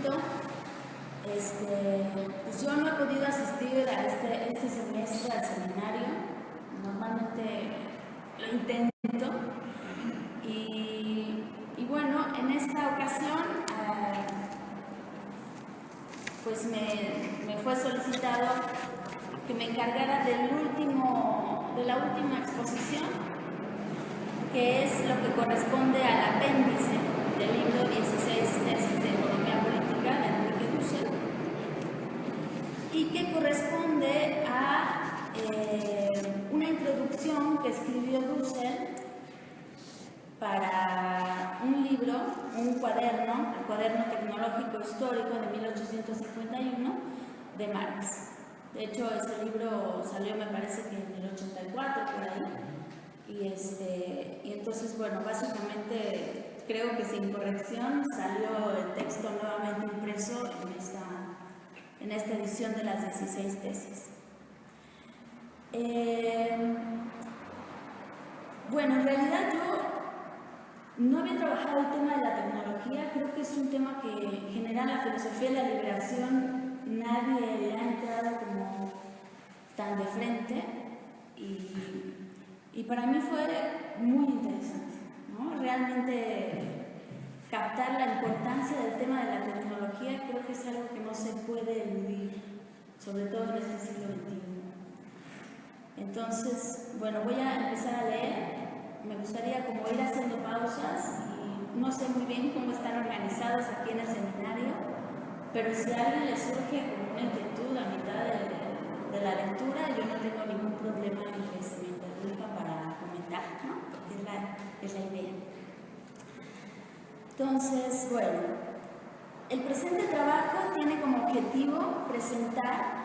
poquito, pues yo no he podido asistir a este semestre al seminario. Normalmente lo intento. Y bueno, en esta ocasión, pues me fue solicitado que me encargara de la última exposición, que es lo que corresponde al apéndice del libro 16 Tesis de Economía Política de Enrique Dussel, y que corresponde a una introducción que escribió Dussel para un libro, un cuaderno, el Cuaderno Tecnológico Histórico de 1851 de Marx. De hecho, ese libro salió, me parece que en el 84, por ahí. Y entonces, bueno, básicamente creo que sin corrección salió el texto nuevamente impreso en esta edición de las 16 tesis. Bueno, en realidad yo no había trabajado el tema de la tecnología. Creo que es un tema que en general la filosofía de la liberación nadie le ha entrado como tan de frente, y para mí fue muy interesante, ¿no? Realmente captar la importancia del tema de la tecnología creo que es algo que no se puede eludir, sobre todo en este siglo XXI. Entonces, bueno, voy a empezar a leer. Me gustaría como ir haciendo pausas, y no sé muy bien cómo están organizados aquí en el seminario, pero si a alguien le surge como una inquietud a mitad de la lectura, yo no tengo ningún problema en que se me interrumpa para comentar, ¿no? Porque es la idea. Entonces, bueno, el presente trabajo tiene como objetivo presentar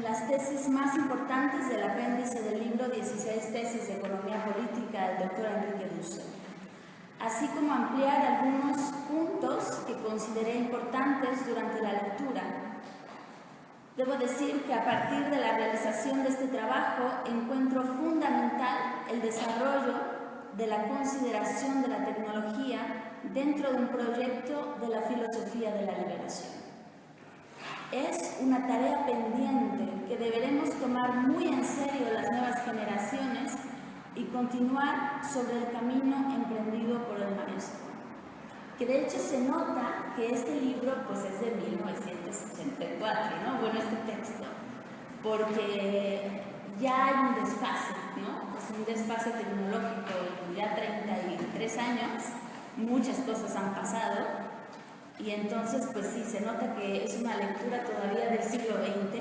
las tesis más importantes del apéndice del libro 16 Tesis de Economía Política del doctor Enrique Dussel, así como ampliar algunos puntos que consideré importantes durante la lectura. Debo decir que a partir de la realización de este trabajo encuentro fundamental el desarrollo de la consideración de la tecnología dentro de un proyecto de la filosofía de la liberación. Es una tarea pendiente que deberemos tomar muy en serio las nuevas generaciones y continuar sobre el camino emprendido por el maestro. Que de hecho se nota que este libro pues es de 1984, ¿no? Bueno, este texto, porque ya hay un desfase, ¿no? Es un desfase tecnológico, ya 33 años, muchas cosas han pasado. Y entonces, pues sí, se nota que es una lectura todavía del siglo XX,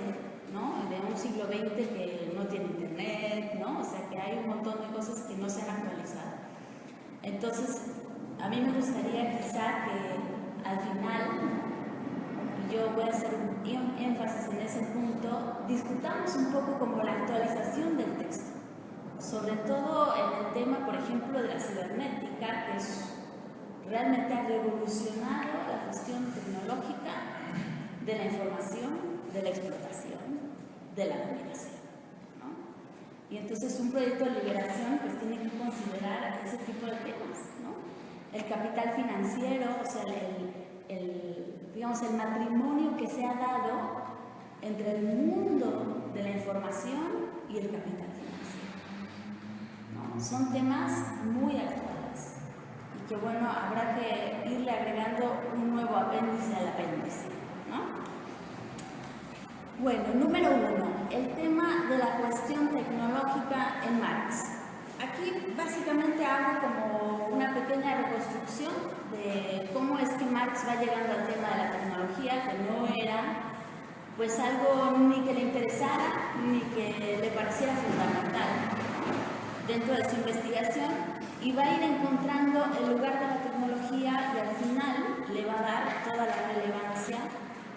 ¿no? De un siglo XX que no tiene internet, ¿no? O sea, que hay un montón de cosas que no se han actualizado. Entonces, a mí me gustaría quizá que al final, y yo voy a hacer un énfasis en ese punto, discutamos un poco como la actualización del texto, sobre todo en el tema, por ejemplo, de la cibernética, que es realmente ha revolucionado la cuestión tecnológica de la información, de la explotación, de la dominación, ¿no? Y entonces un proyecto de liberación pues tiene que considerar ese tipo de temas, ¿no? El capital financiero, o sea, digamos, el matrimonio que se ha dado entre el mundo de la información y el capital financiero, ¿no? Son temas muy actuales, que bueno, habrá que irle agregando un nuevo apéndice al apéndice, ¿no? Bueno, número 1, el tema de la cuestión tecnológica en Marx. Aquí básicamente hago como una pequeña reconstrucción de cómo es que Marx va llegando al tema de la tecnología, que no era pues algo ni que le interesara ni que le pareciera fundamental dentro de su investigación, y va a ir encontrando el lugar de la tecnología, y al final le va a dar toda la relevancia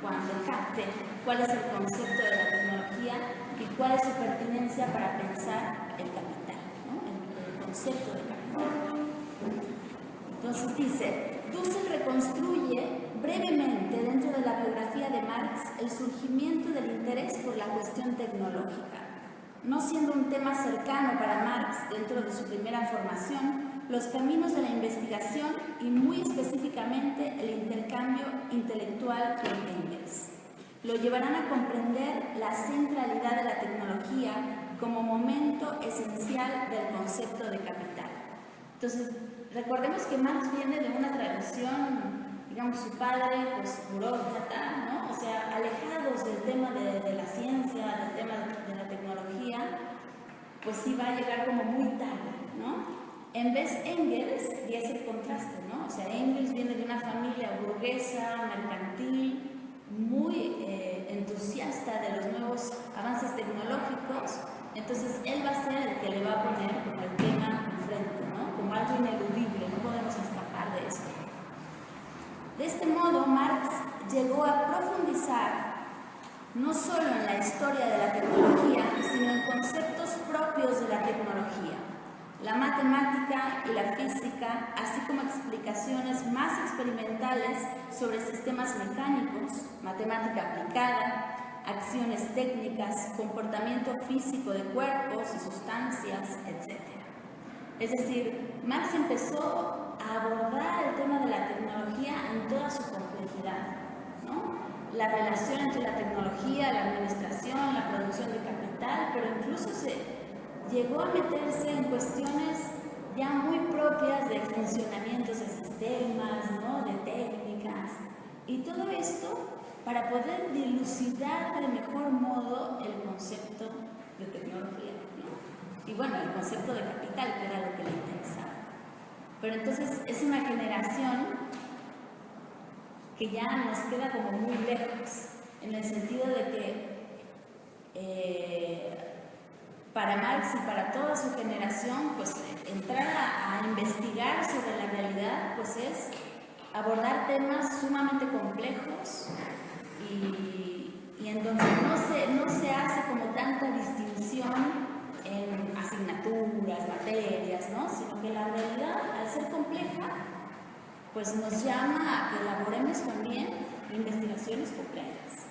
cuando capte cuál es el concepto de la tecnología y cuál es su pertinencia para pensar el capital, ¿no? El concepto de capital. Entonces dice, Dussel reconstruye brevemente dentro de la biografía de Marx el surgimiento del interés por la cuestión tecnológica, no siendo un tema cercano para Marx dentro de su primera formación, los caminos de la investigación y muy específicamente el intercambio intelectual con Engels. Lo llevarán a comprender la centralidad de la tecnología como momento esencial del concepto de capital. Entonces, recordemos que Marx viene de una tradición, digamos, su padre, pues, burócrata, ¿no? O sea, alejados del tema de la ciencia, del tema de la tecnología, pues sí va a llegar como muy tarde, ¿no? En vez Engels, y es el contraste, ¿no? O sea, Engels viene de una familia burguesa, mercantil, muy entusiasta de los nuevos avances tecnológicos, entonces él va a ser el que le va a poner como el tema enfrente, ¿no? Como algo ineludible, no podemos escapar de esto. De este modo, Marx llegó a profundizar no solo en la historia de la tecnología, sino en conceptos propios de la tecnología, la matemática y la física, así como explicaciones más experimentales sobre sistemas mecánicos, matemática aplicada, acciones técnicas, comportamiento físico de cuerpos y sustancias, etc. Es decir, Marx empezó a abordar el tema de la tecnología en toda su complejidad, ¿no? La relación entre la tecnología, la administración, la producción de capital, pero incluso se llegó a meterse en cuestiones ya muy propias de funcionamientos de sistemas, ¿no? De técnicas, y todo esto para poder dilucidar de mejor modo el concepto de tecnología, ¿no? Y bueno, el concepto de capital, que era lo que le interesaba. Pero entonces es una generación que ya nos queda como muy lejos, en el sentido de que para Marx y para toda su generación, pues entrar a investigar sobre la realidad, pues es abordar temas sumamente complejos y en donde no se hace como tanta distinción en asignaturas, materias, ¿no? Sino que la realidad, al ser compleja, pues nos llama a que elaboremos también investigaciones complejas.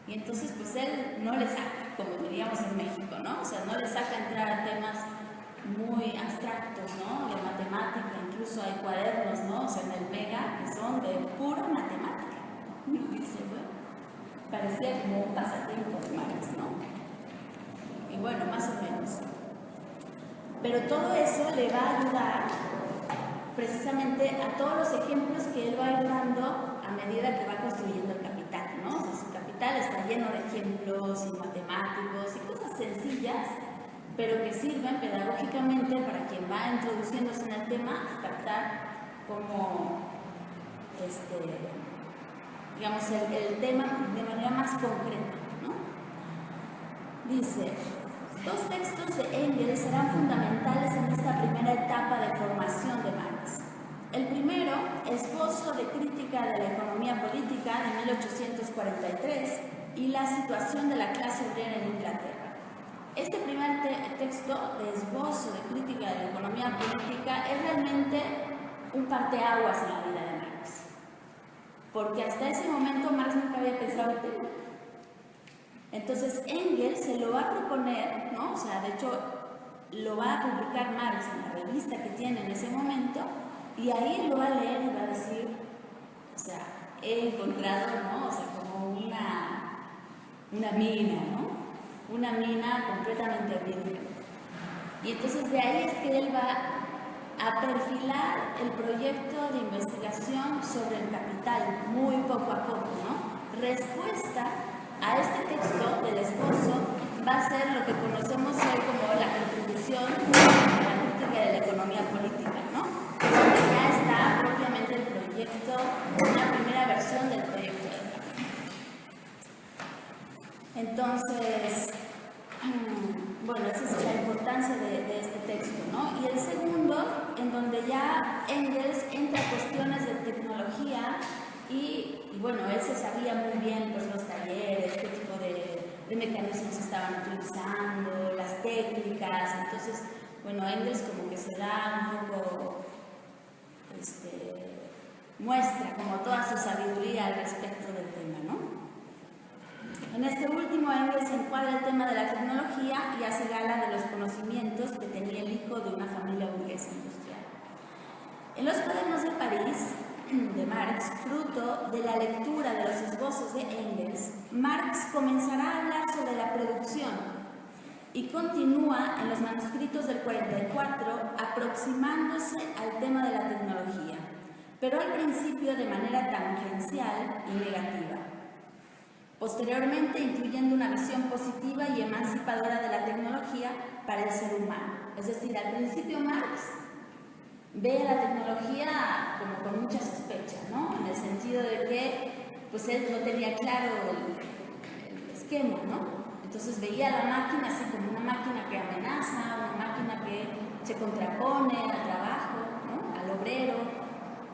Y entonces, pues él no le saca, como diríamos en México, ¿no? O sea, no le saca entrar a temas muy abstractos, ¿no? De matemática, incluso hay cuadernos, ¿no? O sea, en el Mega, que son de pura matemática. Y dice, bueno, parecía como un pasatiempo de Marx, ¿no? Y bueno, más o menos. Pero todo eso le va a ayudar precisamente a todos los ejemplos que él va a ir dando a medida que va construyendo el capital, ¿no? O sea, su capital está lleno de ejemplos y matemáticos y cosas sencillas, pero que sirven pedagógicamente para quien va introduciéndose en el tema a captar como, digamos, el tema de manera más concreta, ¿no? Dice, dos textos de Engels serán fundamentales en esta primera etapa de formación de Marx. El primero, Esbozo de crítica de la economía política de 1843 y la situación de la clase obrera en Inglaterra. Este primer texto de Esbozo de crítica de la economía política es realmente un parteaguas en la vida de Marx, porque hasta ese momento Marx nunca había pensado el tema. Entonces Engels se lo va a proponer, ¿no? O sea, de hecho lo va a publicar Marx en la revista que tiene en ese momento, y ahí lo va a leer y va a decir, o sea, he encontrado, ¿no? O sea, como una mina, ¿no? Una mina completamente virgen. Y entonces de ahí es que él va a perfilar el proyecto de investigación sobre el capital, muy poco a poco, ¿no? Respuesta a este texto del Esbozo va a ser lo que conocemos hoy como la contribución a la crítica de la economía política, ¿no? Donde ya está propiamente el proyecto, una primera versión del proyecto del capital. Entonces, bueno, esa es la importancia de este texto, ¿no? Y el segundo, en donde ya Engels entra a cuestiones de tecnología y bueno, él se sabía muy bien pues, los talleres, qué tipo de mecanismos estaban utilizando, las técnicas. Entonces, bueno, Engels como que se da un poco, muestra como toda su sabiduría al respecto del tema, ¿no? En este último, Engels encuadra el tema de la tecnología y hace gala de los conocimientos que tenía el hijo de una familia burguesa industrial. En los Cuadernos de París, de Marx, fruto de la lectura de los esbozos de Engels, Marx comenzará a hablar sobre la producción y continúa en los manuscritos del 44 aproximándose al tema de la tecnología, pero al principio de manera tangencial y negativa. Posteriormente incluyendo una visión positiva y emancipadora de la tecnología para el ser humano. Es decir, al principio Marx ve la tecnología como con mucha sospecha, ¿no? En el sentido de que pues él no tenía claro el esquema, ¿no? Entonces veía la máquina así como una máquina que amenaza, una máquina que se contrapone al trabajo, ¿no? Al obrero,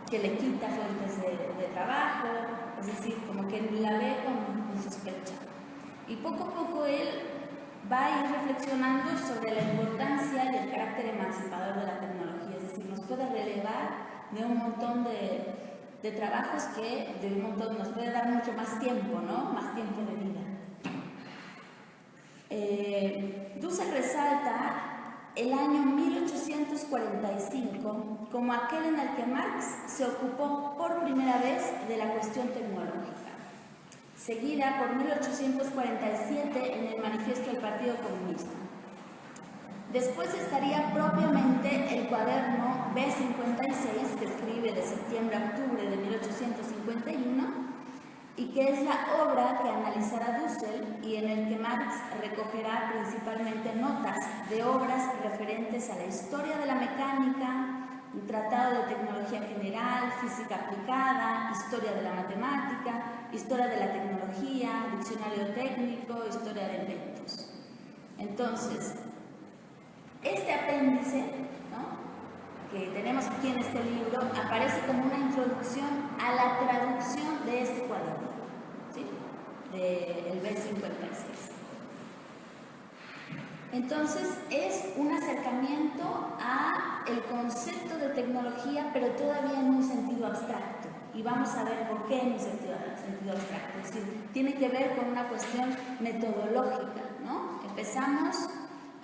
que le quita fuentes de trabajo, es decir, como que la ve con sospecha. Y poco a poco él va a ir reflexionando sobre la importancia y el carácter emancipador de la tecnología, es decir, nos puede relevar de un montón de trabajos que nos puede dar mucho más tiempo, ¿no? Más tiempo de vida. Dussel resalta el año 1845 como aquel en el que Marx se ocupó por primera vez de la cuestión tecnológica, seguida por 1847 en el Manifiesto del Partido Comunista. Después estaría propiamente el cuaderno B56, que escribe de septiembre a octubre de 1851, y que es la obra que analizará Dussel y en el que Marx recogerá principalmente notas de obras referentes a la historia de la mecánica, un tratado de tecnología general, física aplicada, historia de la matemática, historia de la tecnología, diccionario técnico, historia de inventos. Entonces, este apéndice, ¿no?, que tenemos aquí en este libro, aparece como una introducción a la traducción de este cuaderno, ¿sí?, del B56. Entonces, es un acercamiento al concepto de tecnología, pero todavía en un sentido abstracto. Y vamos a ver por qué en un sentido abstracto. Es decir, tiene que ver con una cuestión metodológica, ¿no? Empezamos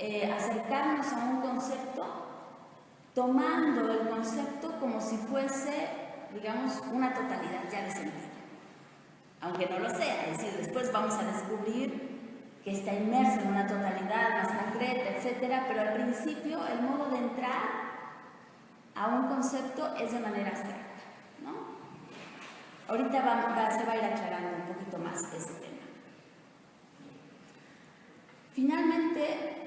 a acercarnos a un concepto tomando el concepto como si fuese, digamos, una totalidad ya de sentido. Aunque no lo sea, es decir, después vamos a descubrir que está inmerso en una totalidad más concreta, etc. Pero al principio el modo de entrar a un concepto es de manera abstracta, ¿no? Ahorita se va a ir aclarando un poquito más ese tema. Finalmente,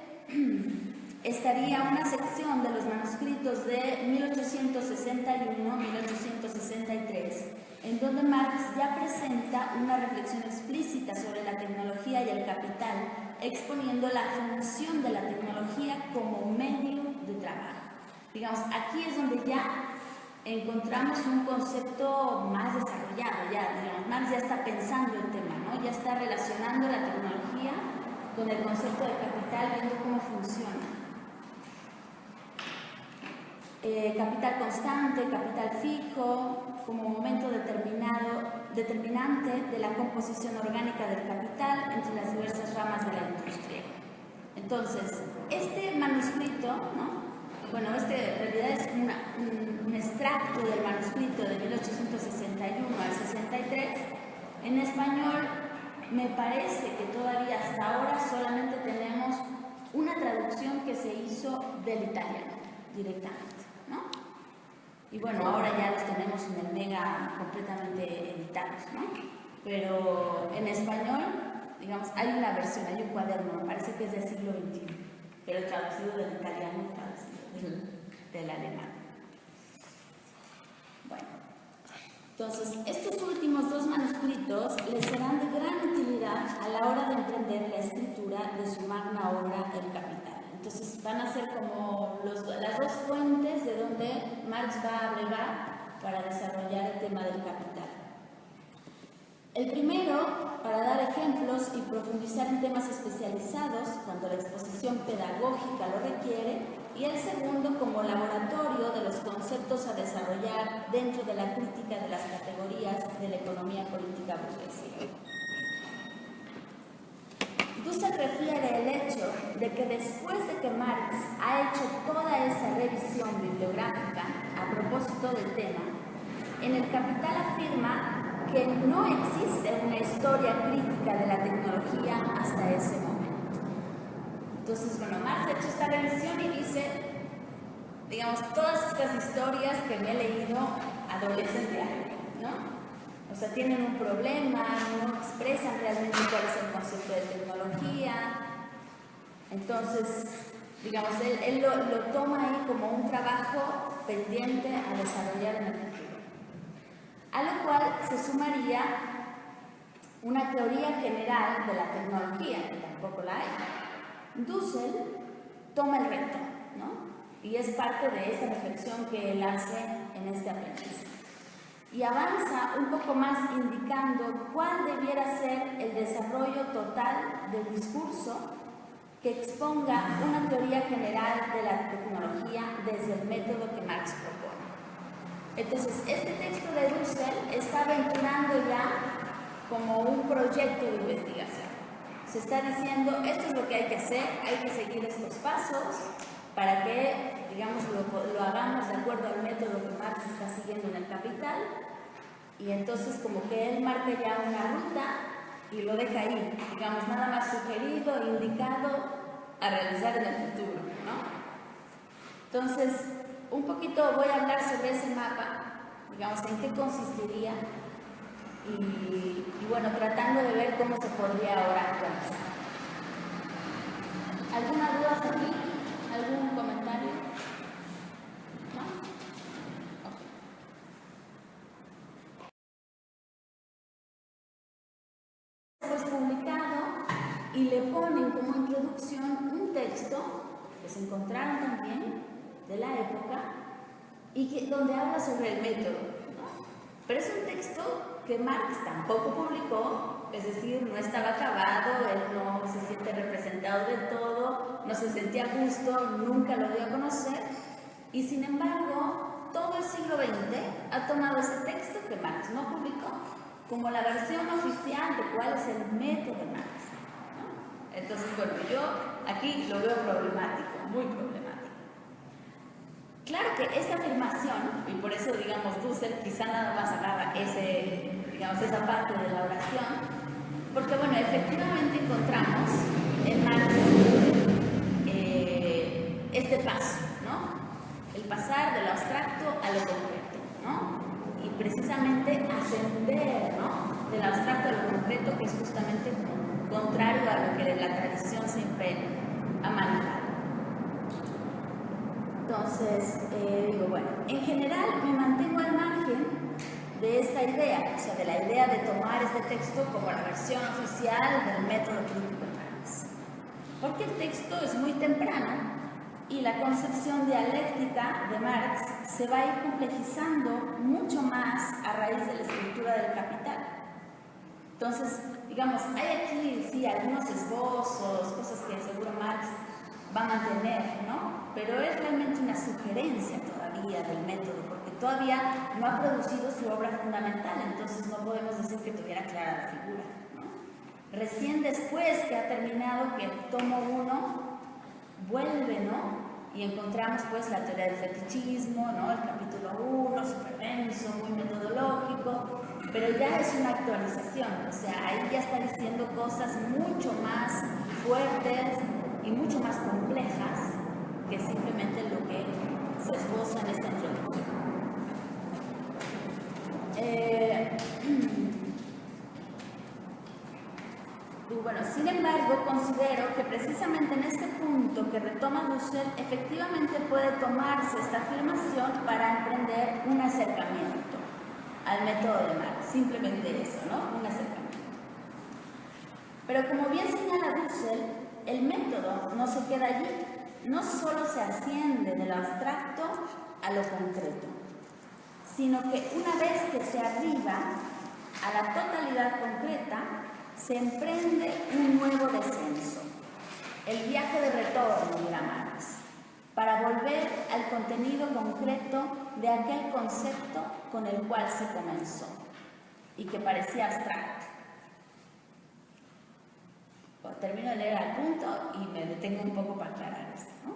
estaría una sección de los manuscritos de 1861-1863, en donde Marx ya presenta una reflexión explícita sobre la tecnología y el capital, exponiendo la función de la tecnología como medio de trabajo. Digamos, aquí es donde ya encontramos un concepto más desarrollado, digamos, Marx ya está pensando el tema, ¿no? Ya está relacionando la tecnología con el concepto de capital, viendo cómo funciona. Capital constante, capital fijo, como momento determinante de la composición orgánica del capital entre las diversas ramas de la industria. Entonces, este manuscrito, ¿no? Bueno, en realidad es un extracto del manuscrito de 1861 al 63. En español, me parece que todavía hasta ahora solamente tenemos una traducción que se hizo del italiano directamente, ¿no? Y bueno, ahora ya los tenemos en el Mega completamente editados, ¿no? Pero en español, digamos, hay una versión, hay un cuaderno, me parece que es del siglo XXI, pero traducido del italiano, traducido del alemán. Bueno, entonces, estos últimos dos manuscritos les serán de gran utilidad a la hora de emprender la escritura de su magna obra, El Capital. Entonces van a ser como las dos fuentes de donde Marx va a brevar para desarrollar el tema del capital. El primero, para dar ejemplos y profundizar en temas especializados cuando la exposición pedagógica lo requiere, y el segundo como laboratorio de los conceptos a desarrollar dentro de la crítica de las categorías de la economía política burguesa. Dussel refiere el hecho de que después de que Marx ha hecho toda esta revisión bibliográfica, a a propósito del tema, en El Capital afirma que no existe una historia crítica de la tecnología hasta ese momento. Entonces, bueno, Marx ha hecho esta revisión y dice, digamos, todas estas historias que me he leído adolecen de algo, ¿no? O sea, tienen un problema, no expresan realmente cuál es el concepto de tecnología. Entonces, digamos, él lo toma ahí como un trabajo pendiente a desarrollar en el futuro. A lo cual se sumaría una teoría general de la tecnología, que tampoco la hay. Dussel toma el reto, ¿no? Y es parte de esta reflexión que él hace en este apéndice. Y avanza un poco más indicando cuál debiera ser el desarrollo total del discurso que exponga una teoría general de la tecnología desde el método que Marx propone. Entonces, este texto de Dussel está aventurando ya como un proyecto de investigación. Se está diciendo, esto es lo que hay que hacer, hay que seguir estos pasos para que, digamos, lo hagamos de acuerdo al método que Marx está siguiendo en El Capital, y entonces como que él marca ya una ruta y lo deja ahí, digamos, nada más sugerido, indicado a realizar en el futuro, ¿no? Entonces, un poquito voy a hablar sobre ese mapa, digamos, en qué consistiría y bueno, tratando de ver cómo se podría ahora actualizar. ¿Alguna duda hasta aquí? ¿Algún comentario? ¿No? Okay. Pues publicado y le ponen como introducción un texto que se encontraron también de la época y donde habla sobre el método, ¿no? Pero es un texto que Marx tampoco publicó, es decir, no estaba acabado, él no se siente representado del todo, no se sentía a gusto, nunca lo dio a conocer, y sin embargo, todo el siglo XX ha tomado ese texto que Marx no publicó como la versión oficial de cuál es el método de Marx, ¿no? Entonces, bueno, yo aquí lo veo problemático, muy problemático. Claro que esta afirmación, y por eso, digamos, Dussel quizá nada más agarra esa parte de la oración, porque, bueno, efectivamente encontramos en Marx este paso, ¿no? El pasar de lo abstracto a lo concreto, ¿no? Y precisamente ascender, ¿no? Del abstracto a lo concreto, que es justamente contrario a lo que la tradición siempre ha manejado. Entonces, digo, bueno, en general me mantengo al margen de esta idea, o sea, de la idea de tomar este texto como la versión oficial del método crítico de Marx. Porque el texto es muy temprano y la concepción dialéctica de Marx se va a ir complejizando mucho más a raíz de la escritura del Capital. Entonces, digamos, hay aquí, sí, algunos esbozos, cosas que seguro Marx va a mantener, ¿no? Pero es realmente una sugerencia todavía del método, porque todavía no ha producido su obra fundamental, entonces no podemos decir que tuviera clara la figura, ¿no? Recién después que ha terminado, que el tomo 1 vuelve, ¿no? Y encontramos pues la teoría del fetichismo, ¿no? El capítulo 1, súper denso, muy metodológico, pero ya es una actualización, o sea, ahí ya está diciendo cosas mucho más fuertes y mucho más complejas que simplemente lo que se esboza en esta introducción. Bueno, sin embargo, considero que precisamente en este punto que retoma Dussel, efectivamente puede tomarse esta afirmación para emprender un acercamiento al método de Marx, simplemente eso, ¿no? Un acercamiento. Pero como bien señala Dussel, el método no se queda allí, no solo se asciende de lo abstracto a lo concreto, sino que una vez que se arriba a la totalidad concreta, se emprende un nuevo descenso, el viaje de retorno, dirá Marx, para volver al contenido concreto de aquel concepto con el cual se comenzó y que parecía abstracto. Bueno, termino de leer al punto y me detengo un poco para aclarar esto, ¿no?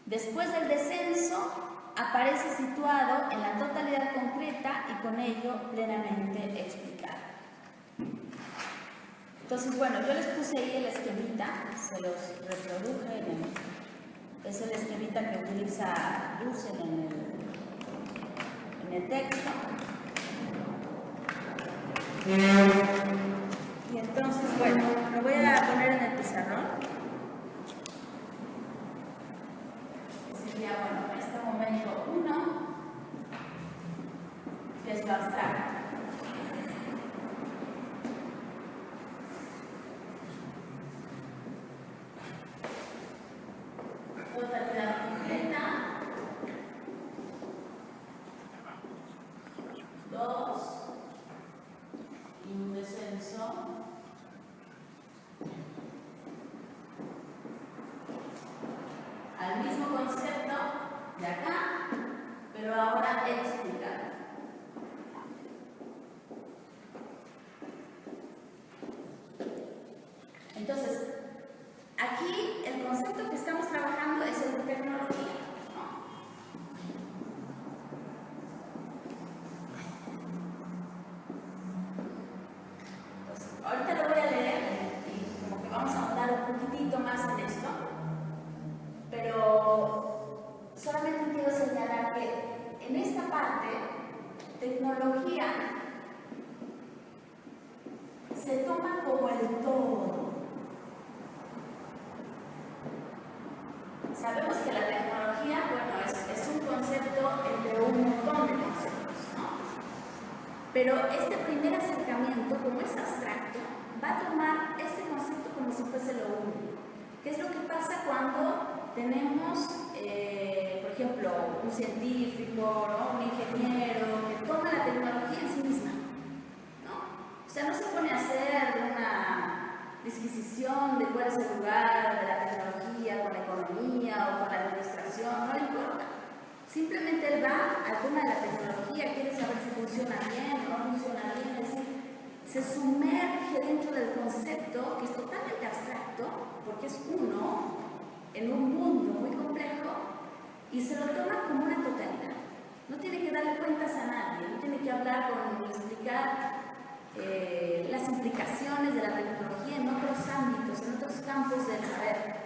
Después del descenso aparece situado en la totalidad concreta y con ello plenamente explicado. Entonces, bueno, yo les puse ahí el esquemita, se los reproduje, es el esquemita que utiliza Dussel en el texto. Y entonces, bueno, lo voy a poner en el pizarrón. Sería, bueno, en este momento 1, que es lo abstracto. Totalidad completa. 2. Y un descenso. Al mismo concepto de acá, pero ahora explicado. Entonces, aquí el concepto que estamos trabajando es el de tecnología, ¿no? Entonces, ahorita lo voy a leer y como que vamos a ahondar un poquitito más en esto, pero solamente quiero señalar que en esta parte, tecnología se toma como el todo. Sabemos que la tecnología, bueno, es un concepto entre un montón de conceptos, ¿no? Pero este primer acercamiento, como es abstracto, va a tomar este concepto como si fuese lo único. ¿Qué es lo que pasa cuando tenemos, por ejemplo, un científico, ¿no? Un ingeniero, que toma la tecnología en sí misma, ¿no? O sea, no se pone a hacer una disquisición de cuál es el lugar de la tecnología con la economía o con la administración, no le importa. Simplemente él va al tema de la tecnología, quiere saber si funciona bien o no funciona bien, es decir, se sumerge dentro del concepto que es totalmente abstracto, porque es uno en un mundo muy complejo y se lo toma como una totalidad. No tiene que darle cuentas a nadie, no tiene que hablar con explicar las implicaciones de la tecnología en otros ámbitos, en otros campos del saber.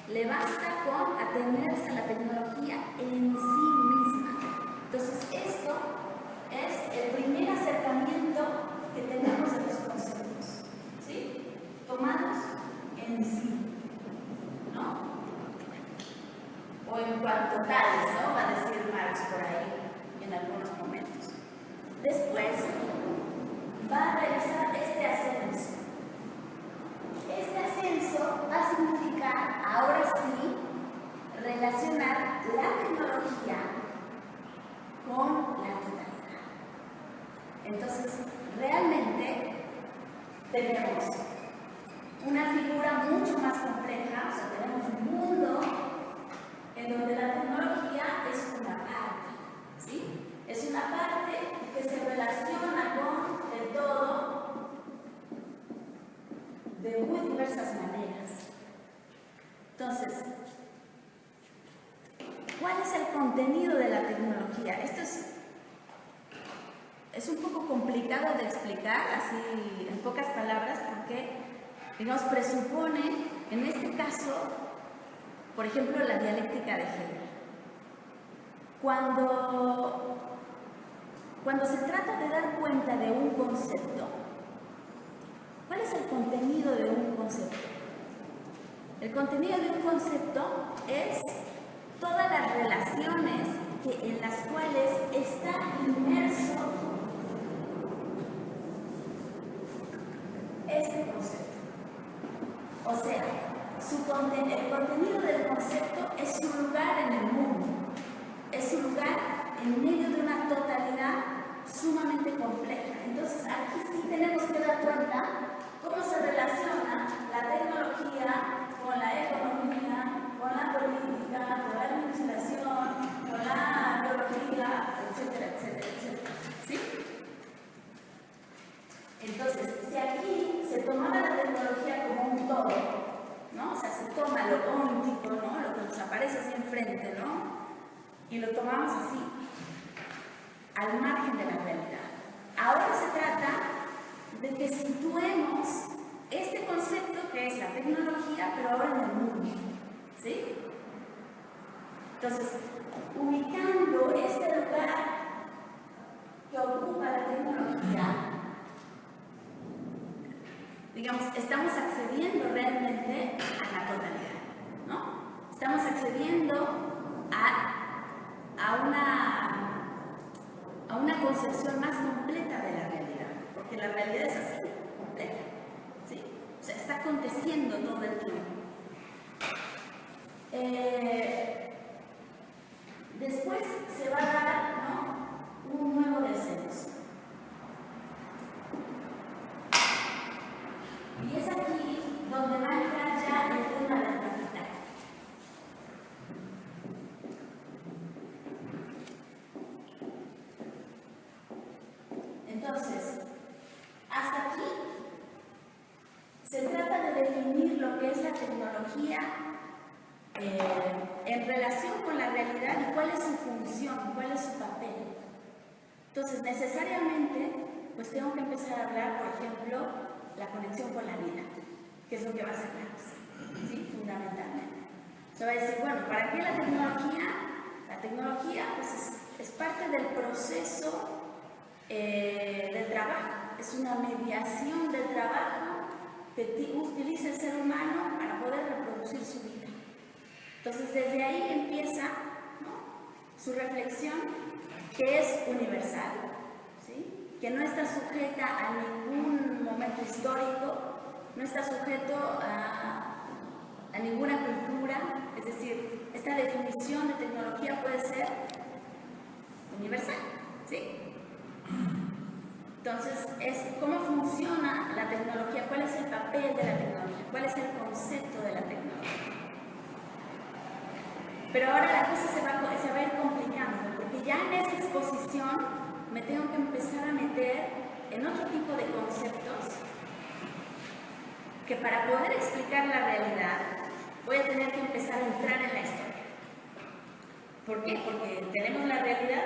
Le basta con atenerse a la tecnología en sí misma. Entonces, esto es el primer acercamiento que tenemos de los conceptos, ¿sí? Tomados en sí, ¿no? O en cuanto tales, ¿no? Va a decir Marx por ahí en algunos momentos. Después, va a realizar este ascenso. Este ascenso va a significar, ahora sí, relacionar la tecnología con la totalidad. Entonces, realmente tenemos una figura mucho más compleja, o sea, tenemos un mundo en donde la tecnología es una parte, ¿sí? Es una parte que se relaciona con el todo de muy diversas maneras. Entonces, ¿cuál es el contenido de la tecnología? Esto es un poco complicado de explicar, así en pocas palabras, porque, digamos, presupone, en este caso, por ejemplo, la dialéctica de Hegel. Cuando se trata de dar cuenta de un concepto, ¿cuál es el contenido de un concepto? El contenido de un concepto es todas las relaciones en las cuales está inmerso este concepto. O sea, el contenido del concepto es su lugar en el mundo, es su lugar en medio de una totalidad sumamente compleja. Entonces, aquí sí tenemos que dar cuenta cómo se relaciona la tecnología con la economía, con la política, con la administración, con la biología, etcétera, etcétera, etcétera. ¿Sí? Entonces, si aquí se tomara la tecnología como un todo, ¿no? O sea, se toma lo óntico, ¿no? Lo que nos aparece así enfrente, ¿no? y lo tomamos así, al margen de la realidad. Ahora se trata de que situemos este concepto que es la tecnología, pero ahora en el mundo, ¿sí? Entonces, ubicando este lugar que ocupa la tecnología, digamos, estamos accediendo realmente a la totalidad, ¿no? Estamos accediendo a una concepción más completa de la realidad, porque la realidad es así, completa, ¿sí? O sea, está aconteciendo todo el tiempo. Después se va a dar, ¿no?, un nuevo descenso. Y es aquí donde va a entrar ya el tema del capital. Entonces, hasta aquí se trata de definir lo que es la tecnología en relación con la realidad y cuál es su función, cuál es su papel. Entonces, necesariamente, pues tengo que empezar a hablar, por ejemplo, la conexión con la vida, que es lo que va a ser ¿sí? Fundamentalmente. Se va a decir, bueno, ¿para qué la tecnología? La tecnología, pues, es parte del proceso del trabajo, es una mediación del trabajo que utiliza el ser humano para poder reproducir su vida. Entonces, desde ahí empieza, ¿no?, su reflexión, que es universal, ¿sí?, que no está sujeta a ningún momento histórico, no está sujeto a ninguna cultura, es decir, esta definición de tecnología puede ser universal, ¿sí? Entonces, es cómo funciona la tecnología, cuál es el papel de la tecnología, cuál es el concepto de la tecnología. Pero ahora la cosa se va a ir complicando, porque ya en esa exposición me tengo que empezar a meter en otro tipo de conceptos que para poder explicar la realidad voy a tener que empezar a entrar en la historia. ¿Por qué? Porque tenemos la realidad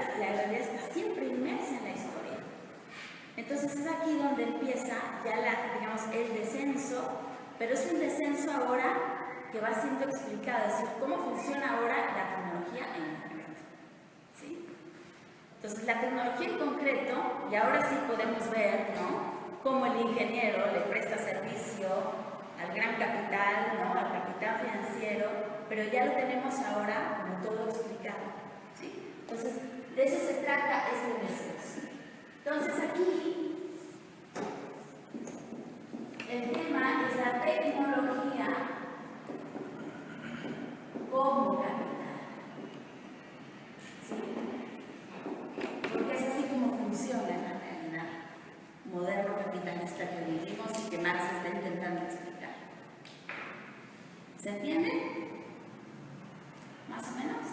está siempre inmersa en la historia. Entonces es aquí donde empieza ya digamos, el descenso, pero es un descenso ahora que va siendo explicado, es decir, cómo funciona ahora la tecnología en concreto, ¿sí? Entonces, la tecnología en concreto, y ahora sí podemos ver, ¿no?, cómo el ingeniero le presta servicio al gran capital, ¿no?, al capital financiero, pero ya lo tenemos ahora como todo explicado, ¿sí? Entonces, de eso se trata este descenso. Entonces, aquí el tema es la tecnología como capital, ¿sí? Porque es así como funciona la realidad moderno capitalista que vivimos y que Marx está intentando explicar. ¿Se entiende? ¿Más o menos?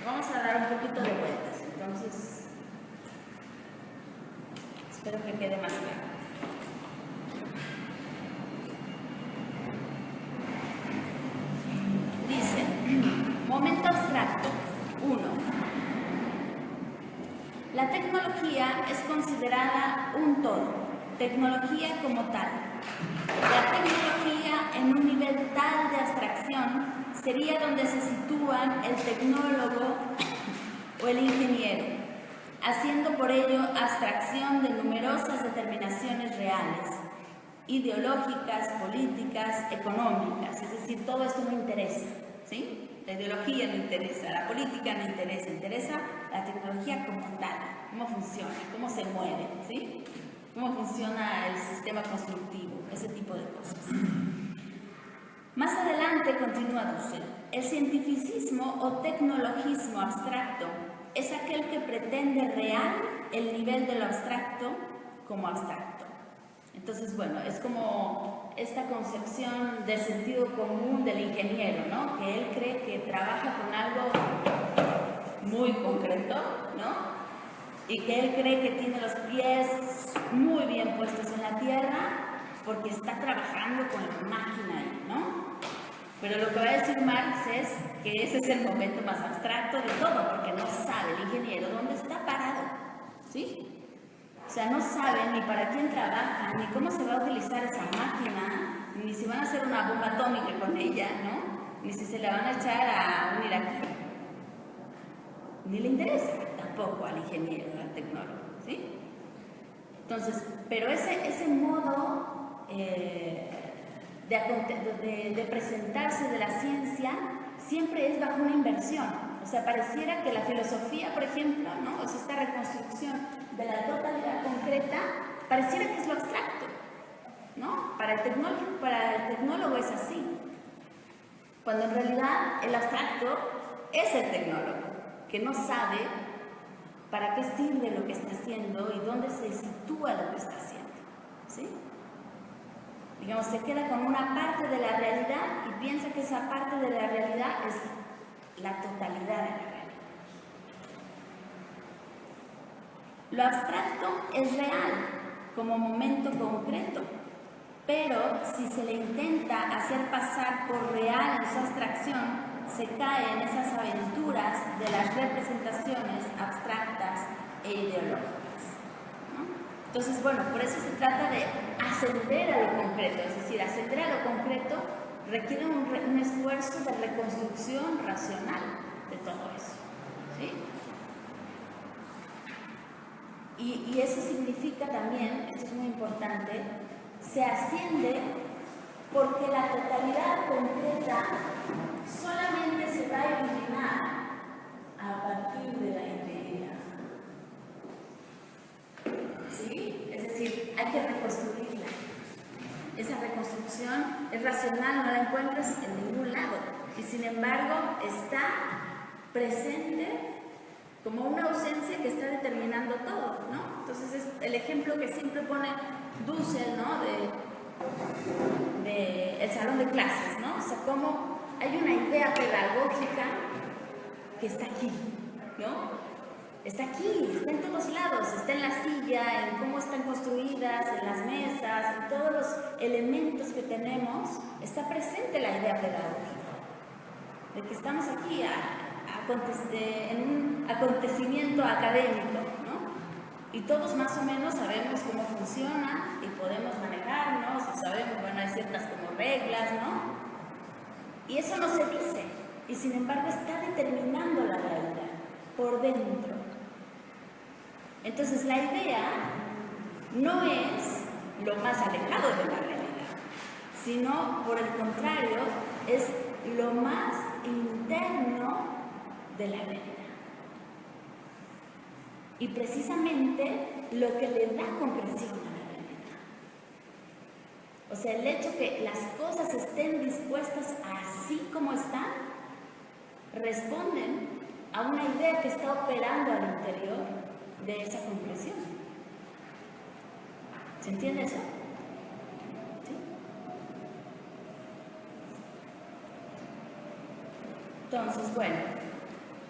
Vamos a dar un poquito de vueltas, entonces espero que quede más claro. Momento abstracto. 1. La tecnología es considerada un todo, tecnología como tal. La tecnología en un nivel tal de abstracción sería donde se sitúan el tecnólogo o el ingeniero, haciendo por ello abstracción de numerosas determinaciones reales, ideológicas, políticas, económicas, es decir, todo esto me interesa, ¿sí? La ideología me interesa, la política me interesa la tecnología como tal, cómo funciona, cómo se mueve, ¿sí? Cómo funciona el sistema constructivo, ese tipo de cosas. Más adelante continúa Dussel. El cientificismo o tecnologismo abstracto es aquel que pretende real el nivel de lo abstracto como abstracto. Entonces, bueno, es como esta concepción del sentido común del ingeniero, ¿no? Que él cree que trabaja con algo muy concreto, ¿no? Y que él cree que tiene los pies muy bien puestos en la tierra porque está trabajando con la máquina ahí, ¿no? Pero lo que va a decir Marx es que ese es el momento más abstracto de todo, porque no sabe el ingeniero dónde está parado, ¿sí? O sea, no sabe ni para quién trabaja, ni cómo se va a utilizar esa máquina, ni si van a hacer una bomba atómica con ella, ¿no? Ni si se la van a echar a un iraquí. Ni le interesa tampoco al ingeniero, al tecnólogo, ¿sí? Entonces, pero ese modo de presentarse de la ciencia siempre es bajo una inversión. O sea, pareciera que la filosofía, por ejemplo, ¿no? O sea, esta reconstrucción de la totalidad concreta, pareciera que es lo abstracto, ¿no? Para el tecnólogo es así. Cuando en realidad el abstracto es el tecnólogo, que no sabe para qué sirve lo que está haciendo y dónde se sitúa lo que está haciendo, ¿sí? Digamos, se queda con una parte de la realidad y piensa que esa parte de la realidad es la totalidad de la realidad. Lo abstracto es real como momento concreto, pero si se le intenta hacer pasar por real en su abstracción, se cae en esas aventuras de las representaciones abstractas e ideológicas, ¿no? Entonces, bueno, por eso se trata de ascender a lo concreto, es decir, ascender a lo concreto requiere un esfuerzo de reconstrucción racional de todo eso, ¿sí? Y eso significa también, esto es muy importante, se asciende porque la totalidad concreta solamente se va a iluminar a partir de la integridad. ¿Sí? Es decir, hay que reconstruirla. Esa reconstrucción es racional, no la encuentras en ningún lado. Y sin embargo, está presente como una ausencia que está determinando todo, ¿no? Entonces es el ejemplo que siempre pone Dussel, ¿no? De el salón de clases, ¿no? O sea, cómo hay una idea pedagógica que está aquí, ¿no? Está aquí, está en todos lados, está en la silla, en cómo están construidas, en las mesas, en todos los elementos que tenemos, está presente la idea pedagógica, de que estamos aquí en un acontecimiento académico, ¿no? Y todos más o menos sabemos cómo funciona y podemos manejarnos, y sabemos, bueno, hay ciertas como reglas, ¿no? Y eso no se dice, y sin embargo está determinando la realidad por dentro. Entonces la idea no es lo más alejado de la realidad, sino por el contrario, es lo más interno de la realidad. Y precisamente lo que le da concreción a la realidad. O sea, el hecho que las cosas estén dispuestas así como están, responden a una idea que está operando al interior de esa concreción. ¿Se entiende eso? ¿Sí? Entonces, bueno,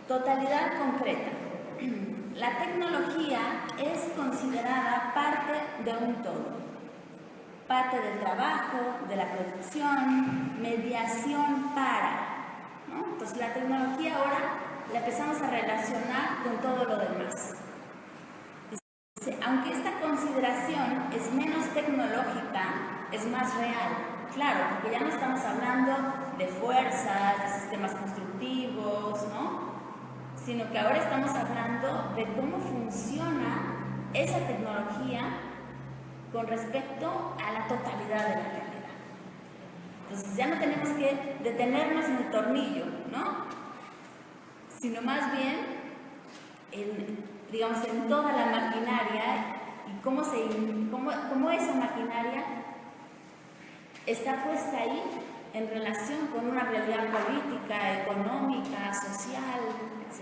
totalidad concreta. La tecnología es considerada parte de un todo, parte del trabajo, de la producción, mediación para, ¿no? Entonces la tecnología ahora la empezamos a relacionar con todo lo demás. Dice, aunque esta consideración es menos tecnológica, es más real. Claro, porque ya no estamos hablando de fuerzas, de sistemas constructivos, ¿no? Sino que ahora estamos hablando de cómo funciona esa tecnología con respecto a la totalidad de la realidad. Entonces ya no tenemos que detenernos en el tornillo, ¿no? Sino más bien digamos, en toda la maquinaria y cómo esa maquinaria está puesta ahí en relación con una realidad política, económica, social, etc.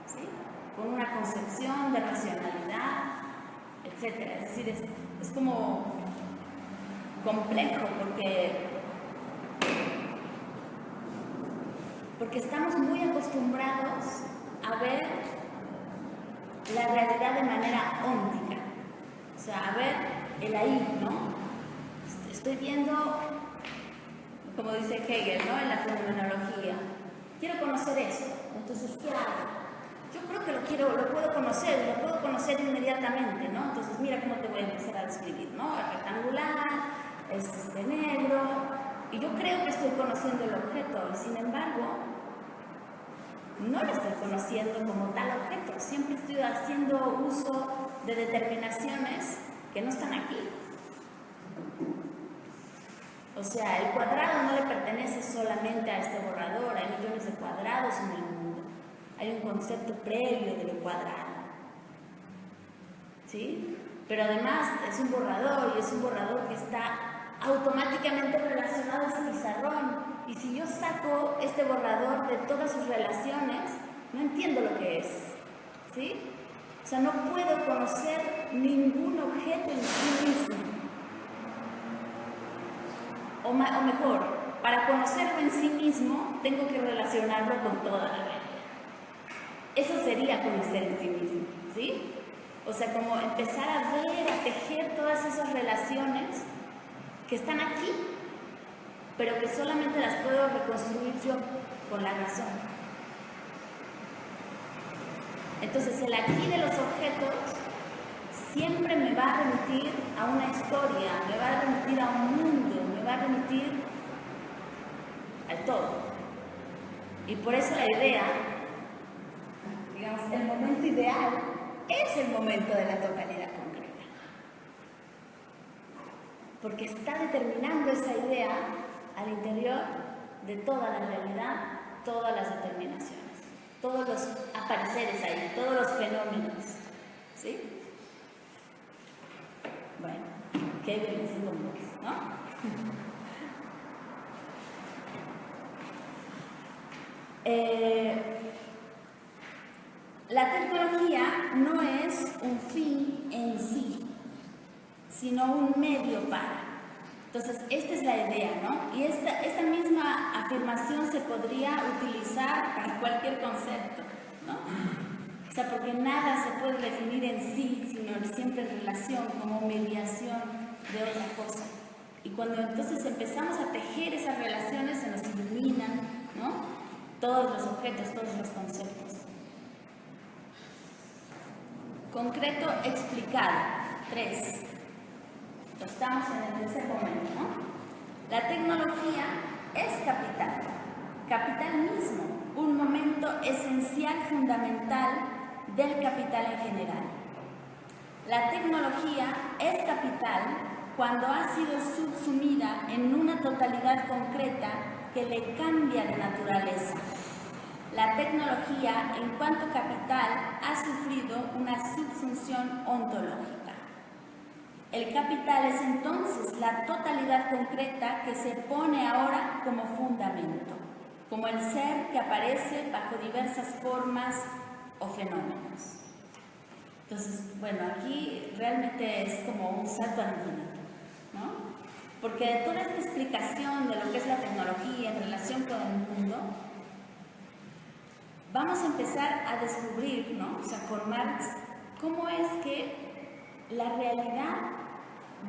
¿Sí? Con una concepción de racionalidad, etc. Es decir, es como complejo porque estamos muy acostumbrados a ver la realidad de manera óptica, o sea, a ver el ahí, ¿no? Estoy viendo como dice Hegel, ¿no? En la fenomenología. Quiero conocer eso, entonces, ¿qué hago? Yo creo que lo puedo conocer inmediatamente, ¿no? Entonces, mira cómo te voy a empezar a describir, ¿no? Es rectangular, es negro, y yo creo que estoy conociendo el objeto, y sin embargo, no lo estoy conociendo como tal objeto, siempre estoy haciendo uso de determinaciones que no están aquí. O sea, el cuadrado no le pertenece solamente a este borrador, hay millones de cuadrados en el mundo. Hay un concepto previo de lo cuadrado. ¿Sí? Pero además es un borrador y es un borrador que está automáticamente relacionado a ese pizarrón. Y si yo saco este borrador de todas sus relaciones, no entiendo lo que es. ¿Sí? O sea, no puedo conocer ningún objeto en sí mismo. O mejor, para conocerlo en sí mismo, tengo que relacionarlo con toda la realidad. Eso sería conocer en sí mismo, ¿sí? O sea, como empezar a ver, a tejer todas esas relaciones que están aquí, pero que solamente las puedo reconstruir yo con la razón. Entonces, el aquí de los objetos siempre me va a remitir a una historia, me va a remitir a un mundo, me va a remitir al todo. Y por eso la idea, digamos, el momento ideal es el momento de la totalidad concreta. Porque está determinando esa idea al interior de toda la realidad, todas las determinaciones, todos los apareceres ahí, todos los fenómenos. ¿Sí? Bueno, qué bien diciendo ¿no? La tecnología no es un fin en sí, sino un medio para. Entonces, esta es la idea, ¿no? Y esta misma afirmación se podría utilizar para cualquier concepto, ¿no? O sea, porque nada se puede definir en sí, sino siempre en relación, como mediación de otra cosa. Y cuando entonces empezamos a tejer esas relaciones, se nos iluminan, ¿no? Todos los objetos, todos los conceptos. Concreto explicado. 3. Estamos en el tercer momento, ¿no? La tecnología es capital. Capital mismo, un momento esencial, fundamental del capital en general. La tecnología es capital cuando ha sido subsumida en una totalidad concreta que le cambia de naturaleza. La tecnología, en cuanto capital, ha sufrido una subsunción ontológica. El capital es entonces la totalidad concreta que se pone ahora como fundamento, como el ser que aparece bajo diversas formas o fenómenos. Entonces, bueno, aquí realmente es como un salto al infinito, ¿no? Porque de toda esta explicación de lo que es la tecnología en relación con el mundo, vamos a empezar a descubrir, ¿no? O sea, con Marx, cómo es que la realidad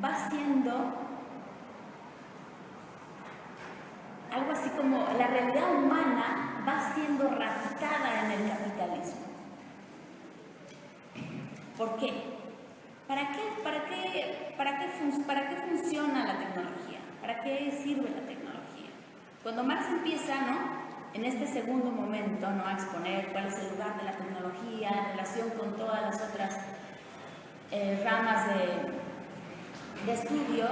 va siendo algo así como la realidad humana va siendo raptada en el capitalismo. ¿Por qué? ¿Para qué funciona la tecnología? ¿Para qué sirve la tecnología? Cuando Marx empieza, ¿no? En este segundo momento, ¿no? A exponer cuál es el lugar de la tecnología en relación con todas las otras ramas de estudio,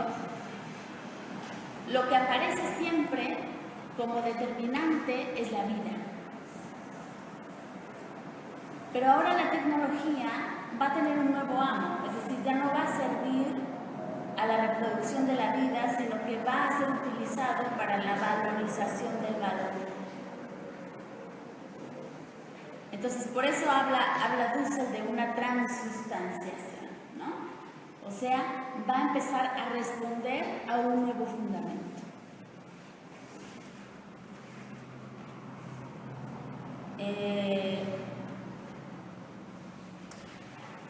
lo que aparece siempre como determinante es la vida. Pero ahora la tecnología va a tener un nuevo amo, es decir, ya no va a servir a la reproducción de la vida, sino que va a ser utilizado para la valorización del valor. Entonces, por eso habla Dussel de una transustanciación, ¿no? O sea, va a empezar a responder a un nuevo fundamento.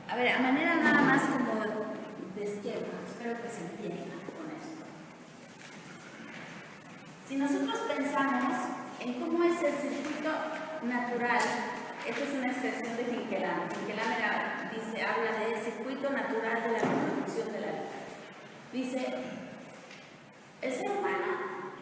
A ver, a manera nada más como de esquema, espero que se entienda con esto. Si nosotros pensamos en cómo es el circuito natural, esta es una expresión de Finkelham. Finkelham habla de circuito natural de la reproducción de la vida. Dice, el ser humano,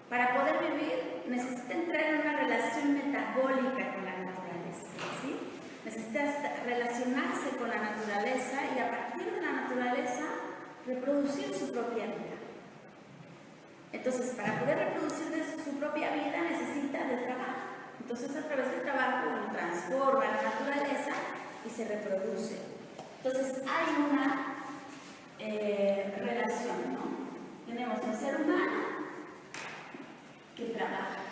para poder vivir, necesita entrar en una relación metabólica con la naturaleza, ¿sí? Necesita relacionarse con la naturaleza y a partir de la naturaleza reproducir su propia vida. Entonces, para poder reproducir su propia vida necesita del trabajo. Entonces, a través del trabajo uno transforma la naturaleza y se reproduce. Entonces, hay una relación, ¿no? Tenemos el ser humano que trabaja.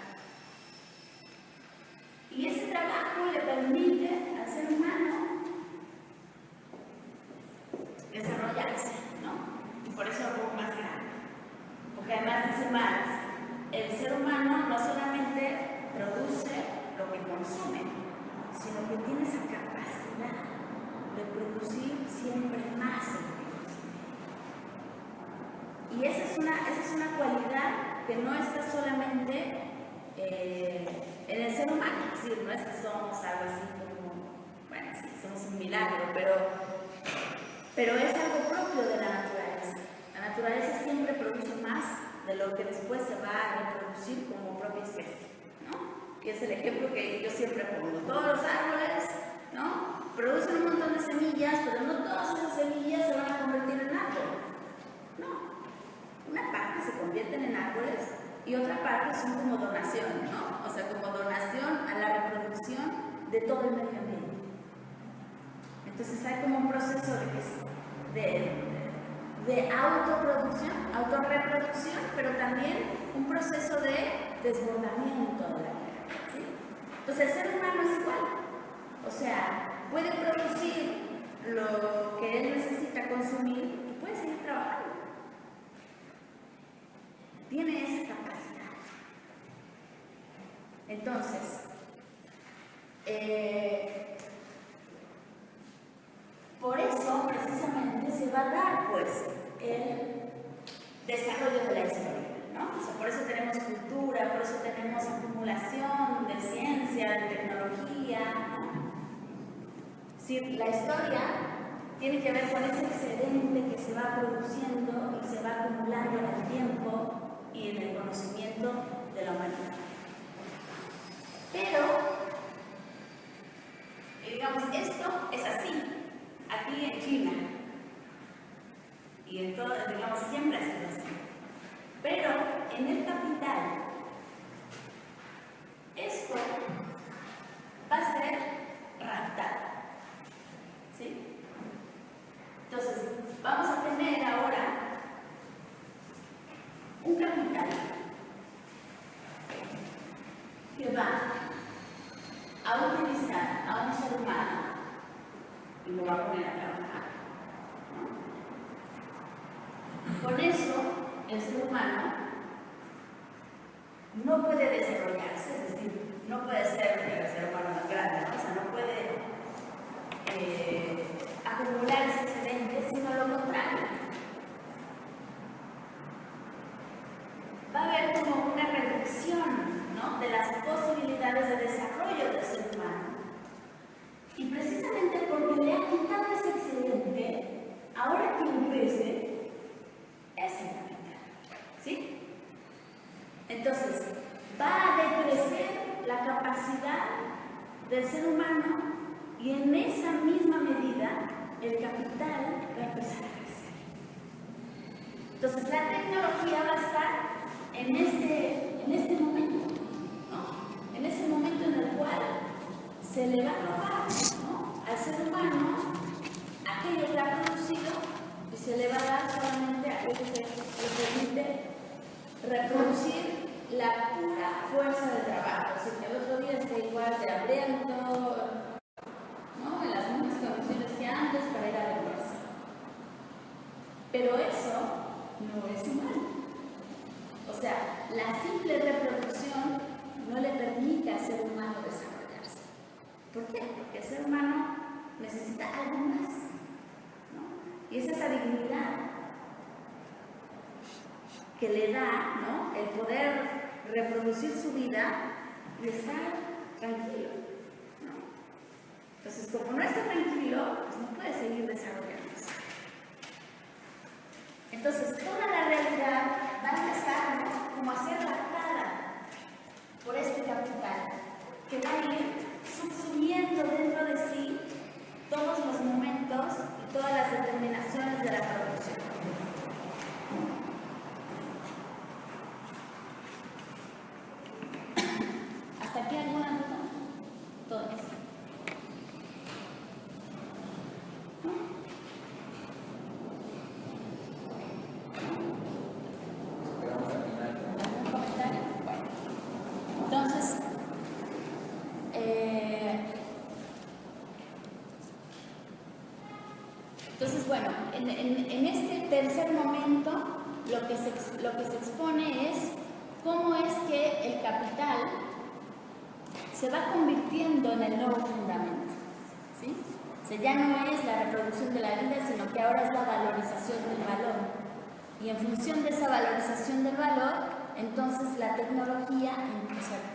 Y ese trabajo le permite al ser humano desarrollarse, ¿no? Y por eso algo más grande. Porque además dice Marx, el ser humano no solamente produce lo que consume, sino que tiene esa capacidad de producir siempre más de lo que consume. Y esa es una cualidad que no está solamente en el ser humano, es decir, no es que somos algo así como, bueno, sí, somos un milagro, pero es algo propio de la naturaleza. La naturaleza siempre produce más de lo que después se va a reproducir como propia especie, ¿no? Que es el ejemplo que yo siempre pongo. Todos los árboles, ¿no? Producen un montón de semillas, pero no todas esas semillas se van a convertir en árbol. No. Una parte se convierten en árboles y otra parte son como donación, ¿no? O sea, como donación a la reproducción de todo el medio ambiente. Entonces hay como un proceso de autoproducción, autorreproducción, pero también un proceso de desbordamiento de la vida, ¿sí? Entonces el ser humano es igual, o sea, puede producir lo que él necesita consumir y puede seguir trabajando. Tiene esa capacidad. Entonces, por eso, precisamente, se va a dar, pues, el desarrollo de la historia, ¿no? O sea, por eso tenemos cultura, por eso tenemos acumulación de ciencia, de tecnología, ¿no? Sí, la historia tiene que ver con ese excedente que se va produciendo y se va acumulando en el tiempo y en el conocimiento de la humanidad. Pero, digamos, esto es así. Aquí en China, y en todo, digamos, siempre ha sido así. Pero en el capital, esto va a ser raptado, ¿sí? Entonces, vamos a tener ahora un capital que va a utilizar a un ser humano y lo va a poner a trabajar, ¿no? Con eso, el ser humano no puede desarrollarse, es decir, no puede ser el ser humano más grande, ¿no? O sea, no puede acumular ese excedente, sino lo contrario. Va a haber como una reducción, ¿no?, de las posibilidades de desarrollo del ser humano. Y precisamente porque le ha quitado ese excedente, ahora quien crece es el capital, ¿sí? Entonces, va a decrecer la capacidad del ser humano y en esa misma medida el capital va a empezar a crecer. Entonces, la tecnología va a estar en este momento, ¿no? En ese momento en el cual se le va a robar, ¿no?, al ser humano aquello que ha producido y se le va a dar solamente aquello que le permite reproducir la pura fuerza de trabajo. O sea, que el otro día esté igual de hambriento, ¿no?, en las mismas condiciones que antes para ir a la fuerza. Pero eso no es humano. O sea, la simple reproducción no le permite al ser humano desarrollarse. ¿Por qué? Porque el ser humano necesita algo más, ¿no? Y es esa dignidad que le da, ¿no?, el poder reproducir su vida y estar tranquilo, ¿no? Entonces, como no está tranquilo, pues no puede seguir desarrollándose. Entonces, toda la realidad va a empezar, ¿no?, como a ser captada por este capital, que va a ir subsumiendo dentro de sí todos los momentos y todas las determinaciones de la producción. ¿Hasta aquí alguna duda? Todos. ¿Algún comentario? Bueno. Entonces, bueno, en este tercer momento lo que se expone es cómo es que el capital se va convirtiendo en el nuevo fundamento, ¿sí? O sea, ya no es la reproducción de la vida, sino que ahora es la valorización del valor. Y en función de esa valorización del valor, entonces la tecnología, o sea,